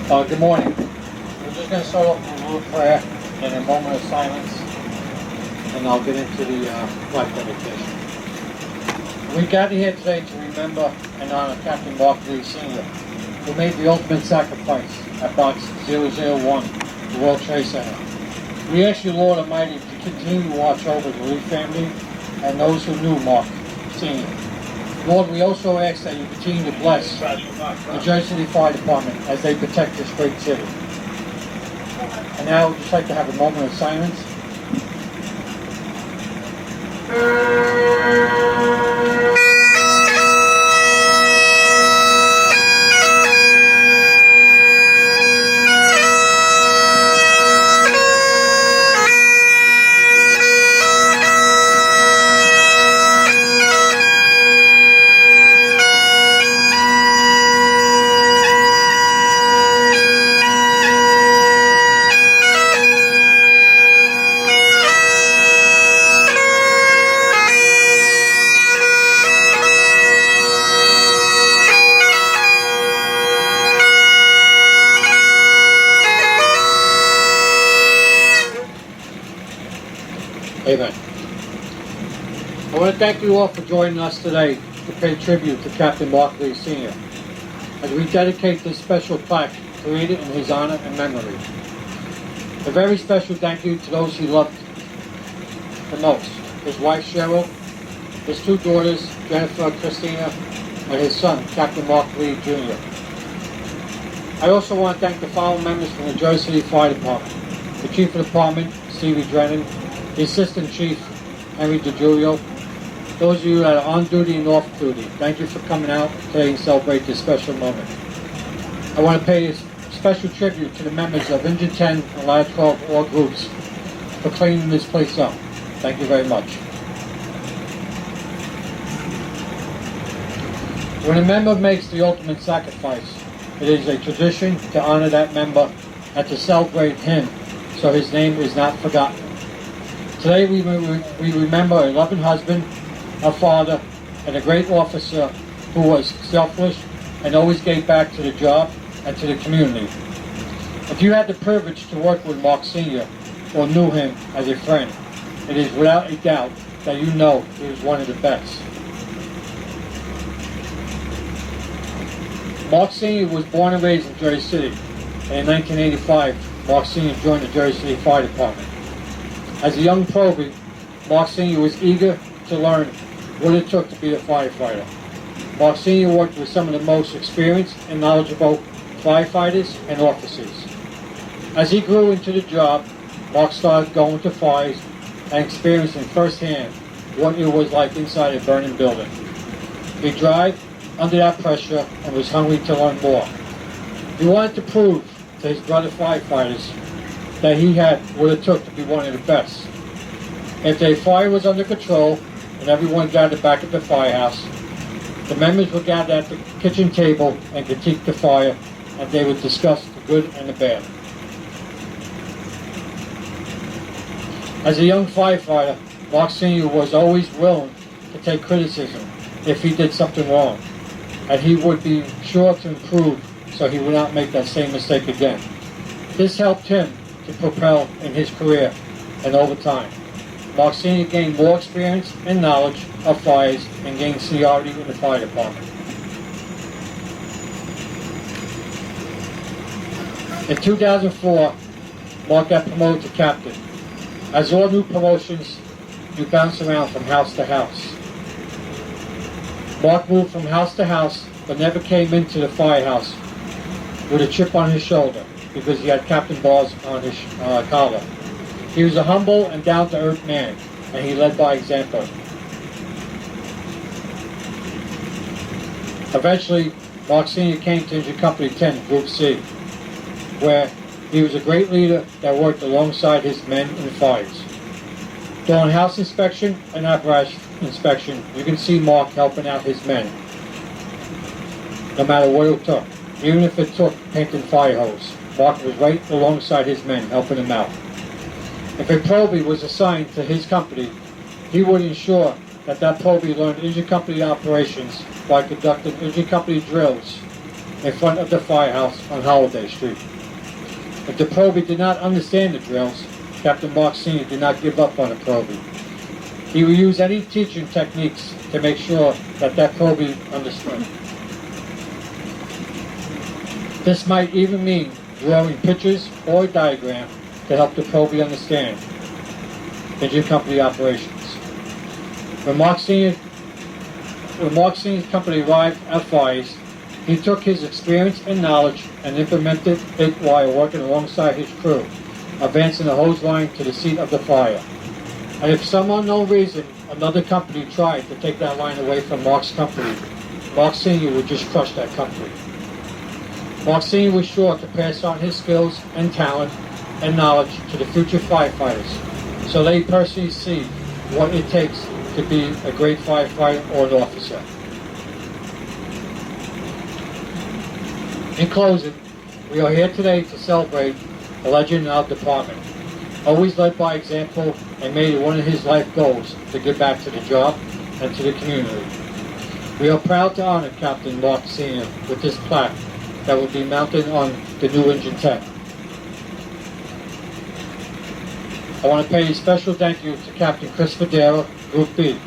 Good morning. We're just going to start off with a little prayer and a moment of silence, and I'll get into the flight dedication. We gather here today to remember and honor Captain Mark Lee Sr., who made the ultimate sacrifice at Box 001, the World Trade Center. We ask you, Lord Almighty, to continue to watch over the Lee family and those who knew Mark Sr. Lord, we also ask that you continue to bless the Jersey City Fire Department as they protect this great city. And now I would just like to have a moment of silence. Amen. I want to thank you all for joining us today to pay tribute to Captain Mark Lee Sr. as we dedicate this special plaque created in his honor and memory. A very special thank you to those he loved the most: his wife Cheryl, his two daughters Jennifer and Christina, and his son Captain Mark Lee Jr. I also want to thank the following members from the Jersey City Fire Department: the Chief of Department, Stevie Drennan, the Assistant Chief, Henry DiGiulio, those of you that are on duty and off duty. Thank you for coming out today and celebrate this special moment. I want to pay a special tribute to the members of Engine 10 and Ladder 12 all groups for cleaning this place up. Thank you very much. When a member makes the ultimate sacrifice, it is a tradition to honor that member and to celebrate him so his name is not forgotten. Today we remember a loving husband, a father, and a great officer who was selfless and always gave back to the job and to the community. If you had the privilege to work with Mark Sr. or knew him as a friend, it is without a doubt that you know he was one of the best. Mark Sr. was born and raised in Jersey City, and in 1985, Mark Sr. joined the Jersey City Fire Department. As a young probie, Mark Sr. was eager to learn what it took to be a firefighter. Mark Sr. worked with some of the most experienced and knowledgeable firefighters and officers. As he grew into the job, Mark started going to fires and experiencing firsthand what it was like inside a burning building. He thrived under that pressure and was hungry to learn more. He wanted to prove to his brother firefighters that he had what it took to be one of the best. If a fire was under control and everyone gathered back at the firehouse, the members would gather at the kitchen table and critique the fire, and they would discuss the good and the bad. As a young firefighter, Mark Sr. was always willing to take criticism if he did something wrong, and he would be sure to improve so he would not make that same mistake again. This helped him to propel in his career, and over time, Mark Sr. gained more experience and knowledge of fires and gained seniority in the fire department. In 2004, Mark got promoted to captain. As all new promotions, you bounce around from house to house. Mark moved from house to house, but never came into the firehouse with a chip on his shoulder, because he had captain bars on his collar. He was a humble and down-to-earth man, and he led by example. Eventually, Mark Sr. came to Engine Company 10, Group C, where he was a great leader that worked alongside his men in fires. During house inspection and apparatus inspection, you can see Mark helping out his men, no matter what it took. Even if it took painting fire hose, Mark was right alongside his men, helping them out. If a probie was assigned to his company, he would ensure that probie learned engine company operations by conducting engine company drills in front of the firehouse on Holiday Street. If the probie did not understand the drills, Captain Mark Sr. did not give up on the probie. He would use any teaching techniques to make sure that probie understood. This might even mean drawing pictures or a diagram to help the probie understand engine company operations. When Mark Sr.'s company arrived at fires, he took his experience and knowledge and implemented it while working alongside his crew, advancing the hose line to the seat of the fire. And if for some unknown reason another company tried to take that line away from Mark's company, Mark Sr. would just crush that company. Mark Sr. was sure to pass on his skills and talent and knowledge to the future firefighters, so they personally see what it takes to be a great firefighter or an officer. In closing, we are here today to celebrate a legend in our department, always led by example and made it one of his life goals to give back to the job and to the community. We are proud to honor Captain Mark Sr. with this plaque that will be mounted on the new engine tent. I want to pay a special thank you to Captain Chris Federa, Group B,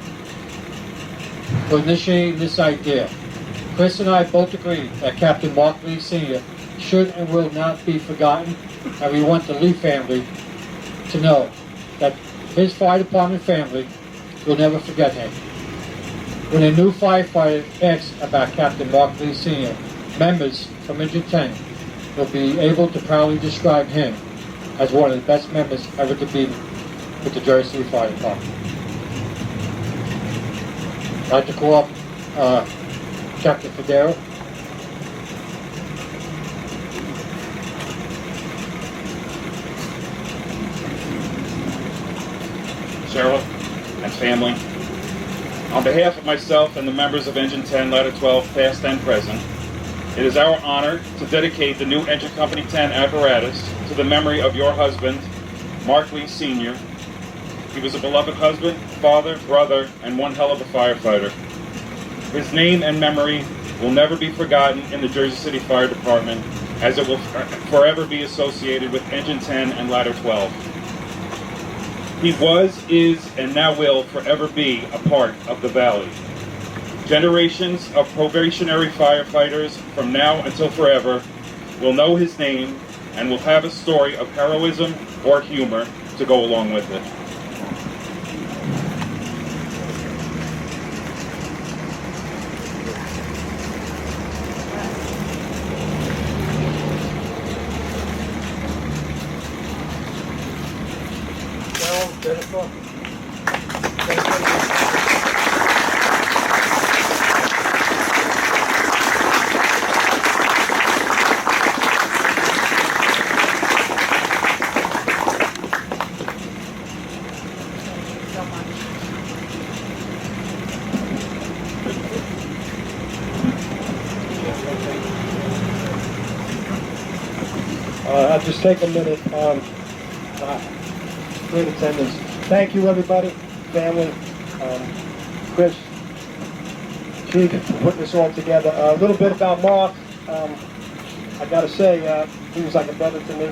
for initiating this idea. Chris and I both agree that Captain Mark Lee Sr. should and will not be forgotten, and we want the Lee family to know that his fire department family will never forget him. When a new firefighter asks about Captain Mark Lee Sr., members from Engine 10 will be able to proudly describe him as one of the best members ever to be with the Jersey City Fire Department. I'd like to call up Captain Federa. Cheryl and family, on behalf of myself and the members of Engine 10, Ladder 12, past and present, it is our honor to dedicate the new Engine Company 10 apparatus to the memory of your husband, Mark Lee Sr. He was a beloved husband, father, brother, and one hell of a firefighter. His name and memory will never be forgotten in the Jersey City Fire Department, as it will forever be associated with Engine 10 and Ladder 12. He was, is, and now will forever be a part of the Valley. Generations of probationary firefighters from now until forever will know his name and will have a story of heroism or humor to go along with it. I'll just take a minute. Great attendance. Thank you, everybody, family, Chris, Chief, for putting this all together. A little bit about Mark. I got to say, he was like a brother to me.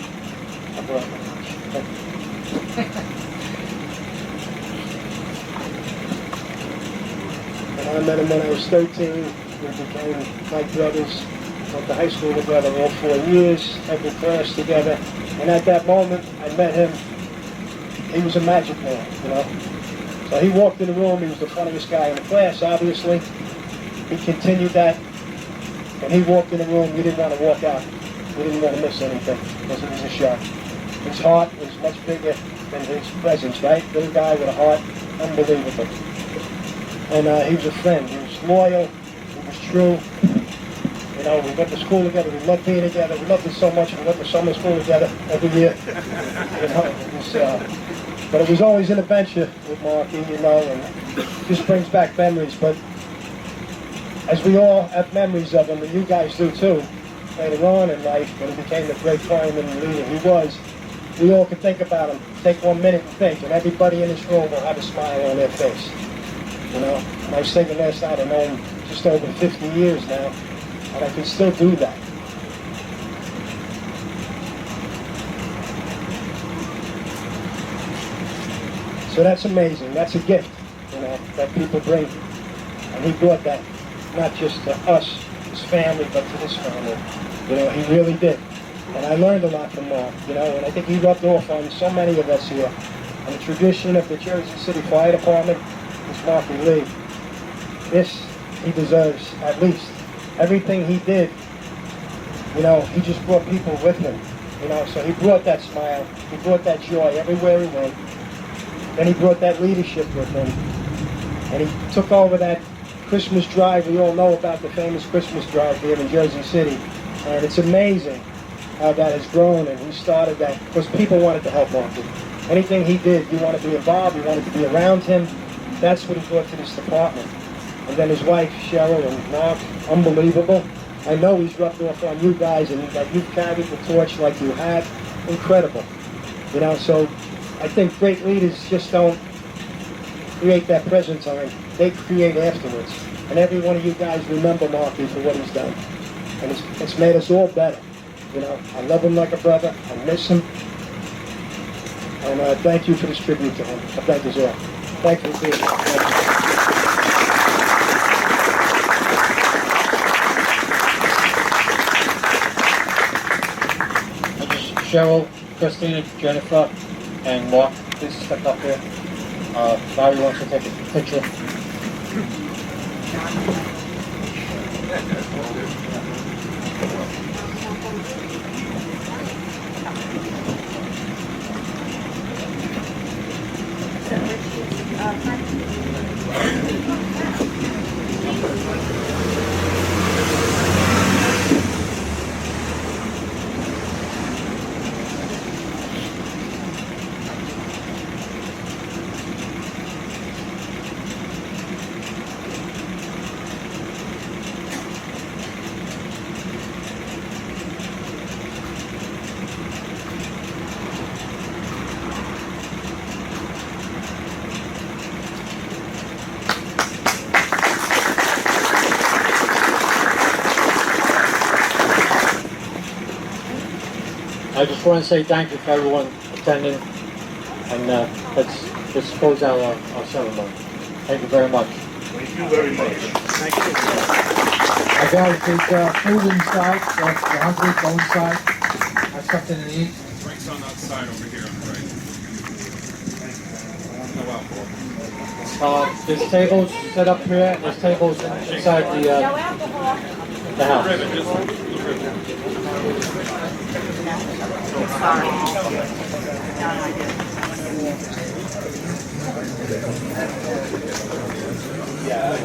And I met him when I was 13. We became like brothers. Went to high school together all 4 years, every class together. And at that moment, I met him. He was a magic man, you know. So he walked in the room, he was the funniest guy in the class, obviously. He continued that. When he walked in the room, we didn't want to walk out. We didn't want to miss anything, because it was a shock. His heart was much bigger than his presence, right? Little guy with a heart, unbelievable. And he was a friend. He was loyal. He was true. You know, we went to school together. We loved being together. We loved it so much. We went to summer school together every year. You know, it was, but it was always an adventure with Marky, you know, and it just brings back memories. But as we all have memories of him, and you guys do too, later on in life, when he became the great fireman and leader he was, we all could think about him. Take 1 minute and think, and everybody in this room will have a smile on their face. You know, and I was thinking last night, I've known him just over 50 years now, and I can still do that. So that's amazing. That's a gift, you know, that people bring. And he brought that not just to us, his family, but to his family. You know, he really did. And I learned a lot from Mark, you know, and I think he rubbed off on so many of us here. And the tradition of the Jersey City Fire Department is Mark Lee. This, he deserves at least. Everything he did, you know, he just brought people with him. You know, so he brought that smile, he brought that joy everywhere he went. Then he brought that leadership with him. And he took over that Christmas drive. We all know about the famous Christmas drive here in Jersey City. And it's amazing how that has grown, and he started that because people wanted to help Marky. Anything he did, you wanted to be involved, you wanted to be around him. That's what he brought to this department. And then his wife, Cheryl, and Mark, unbelievable. I know he's rubbed off on you guys, and that you've carried the torch like you have. Incredible. You know, so I think great leaders just don't create that present time. They create afterwards. And every one of you guys remember Marky for what he's done. And it's made us all better. You know, I love him like a brother. I miss him. And thank you for this tribute to him. I thank you all. Thank you for being here. Cheryl, Christina, Jennifer, and Mark, please step up here. Larry wants to take a picture. I just want to say thank you for everyone attending, and let's close out our ceremony. Thank you very much. Thank you very much. Thank you. I got food inside, so if you're hungry, go inside. Have something to eat. Drinks on that side over here on the right. No alcohol. There's tables set up here, and there's tables inside the house. Ribbon, just the ribbon. Sorry. Yeah.